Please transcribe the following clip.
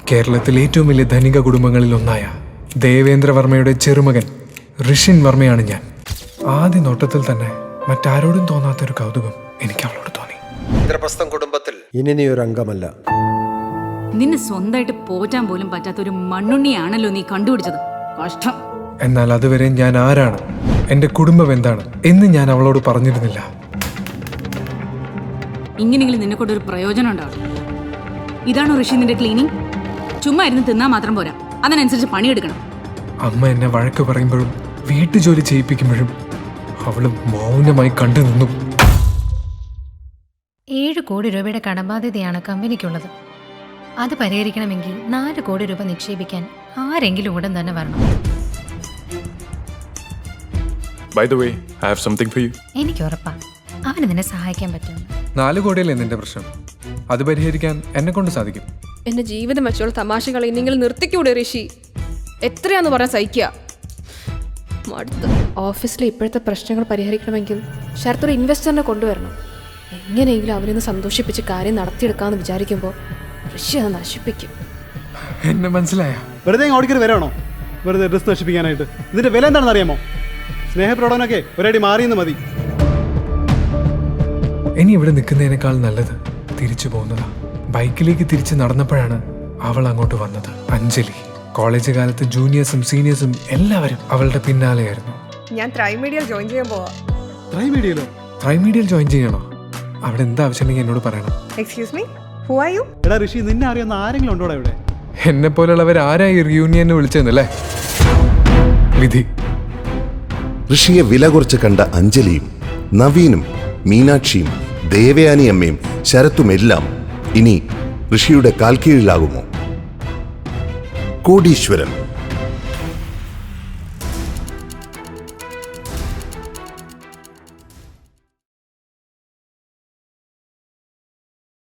കേരളത്തിലെ ഏറ്റവും വലിയ ധനിക കുടുംബങ്ങളിൽ ഒന്നായ ദേവേന്ദ്രവർമ്മയുടെ ചെറുമകൻ ഋഷിൻ വർമ്മയാണ് ഞാൻ. ആദ്യ നോട്ടത്തിൽ തന്നെ മറ്റാരോടും തോന്നാത്തൊരു കൗതുകം എനിക്ക് അവളോട് തോന്നി. ഇന്ദ്രപ്രസ്ഥം കുടുംബത്തിൽ ഇനി നീ ഒരു അംഗമല്ല. നിന്നെ സ്വന്തമായിട്ട് പോറ്റാൻ പോലും പറ്റാത്തൊരു മണ്ണുണ്ണിയാണല്ലോ നീ കണ്ടുപിടിച്ചത്. കഷ്ടം. എന്നാൽ അതുവരെ ഞാൻ ആരാണ്, എൻ്റെ കുടുംബം എന്താണ് എന്ന് ഞാൻ അവളോട് പറഞ്ഞിരുന്നില്ല. ഇങ്ങനെയെങ്കിലും നിന്നെ കൊണ്ടൊരു പ്രയോജനം ഉണ്ടാവും. ഇതാണോ ഋഷി നിന്റെ ക്ലീനിങ്? ചുമ്മാ ഇരുന്ന് തിന്നാൻ മാത്രം പോരാ, അതിനനുസരിച്ച് പണിയെടുക്കണം. അമ്മ എന്നെ വഴക്ക് പറയുമ്പോഴും വീട്ടുജോലി ചെയ്യിപ്പിക്കുമ്പോഴും അവള് മൗനമായി കണ്ടു നിന്നു. 7 കോടി രൂപയുടെ കടബാധ്യതയാണ് കമ്പനിക്കുള്ളത്. അത് പരിഹരിക്കണമെങ്കിൽ 4 കോടി രൂപ നിക്ഷേപിക്കാൻ ആരെങ്കിലും ഉടൻ തന്നെ വരണം. By the way, I have something for you. എനിക്ക് ഉറപ്പാ അവന് നിന്നെ സഹായിക്കാൻ പറ്റുമെന്ന്. 4 കോടിയല്ലേ നിന്റെ പ്രശ്നം? അത് പരിഹരിക്കാൻ എന്നെ കൊണ്ട് സാധിക്കും. എന്റെ ജീവിതം വെച്ചോളൂ തമാശകൾ ഇനിയെങ്കിലും നിർത്തിക്കൂടെ ഋഷി? എത്രയാന്ന് പറഞ്ഞാൽ സഹിക്കുക. മടുത്ത്. ഓഫീസിലെ ഇപ്പോഴത്തെ പ്രശ്നങ്ങൾ പരിഹരിക്കണമെങ്കിൽ ശരത്തൊരു ഇൻവെസ്റ്ററിനെ കൊണ്ടുവരണം. എങ്ങനെയെങ്കിലും അവനെ സന്തോഷിപ്പിച്ച് കാര്യം നടത്തിയെടുക്കാമെന്ന് വിചാരിക്കുമ്പോൾ ഋഷി അത് നശിപ്പിക്കും. എന്നെ മനസ്സിലായ? വെറുതെ ഓടിക്കറി വരാണോ? വെറുതെ ഡ്രസ് നശിപ്പിക്കാനായിട്ട്. ഇതിന്റെ വില എന്താണെന്ന് അറിയാമോ? സ്നേഹപ്രകടനമൊക്കെ ഒരടി മാറിയെന്ന് മതി. ഇനി ഇവിടെ നിൽക്കുന്നതിനേക്കാൾ നല്ലത് തിരിച്ചു പോകുന്നതാ. ബൈക്കിലേക്ക് തിരിച്ച് നടന്നപ്പോഴാണ് അവൾ അങ്ങോട്ട് വന്നത്. അഞ്ജലി. കോളേജ് കാലത്ത് ജൂനിയേഴ്സും സീനിയേഴ്സും എല്ലാവരും അവളുടെ പിന്നാലെയായിരുന്നു. ഞാൻ ത്രൈമീഡിയയിൽ ജോയിൻ ചെയ്യാൻ പോവാ. ത്രൈമീഡിയയിൽ ജോയിൻ ചെയ്യണോ? അവിടെ എന്താ ആവശ്യമുണ്ടെങ്കിൽ എന്നോട് പറയണം. Excuse me, who are you? എടാ ഋഷി, നിന്നെ അറിയുന്ന ആരെങ്കിലും ഉണ്ടോടാ ഇവിടെ? എന്നെ പോലുള്ളവർ ആരായി റിയൂണിയന് വിളിച്ചെന്നല്ലേ? വിധി. ഋഷിയെ വില കുറച്ച് കണ്ട അഞ്ജലിയും നവീനും മീനാക്ഷിയും ദേവയാനി അമ്മയും ശരത്തുമെല്ലാം ഇനി ഋഷിയുടെ കാൽക്കീഴിലാകുമോ? കോടീശ്വരൻ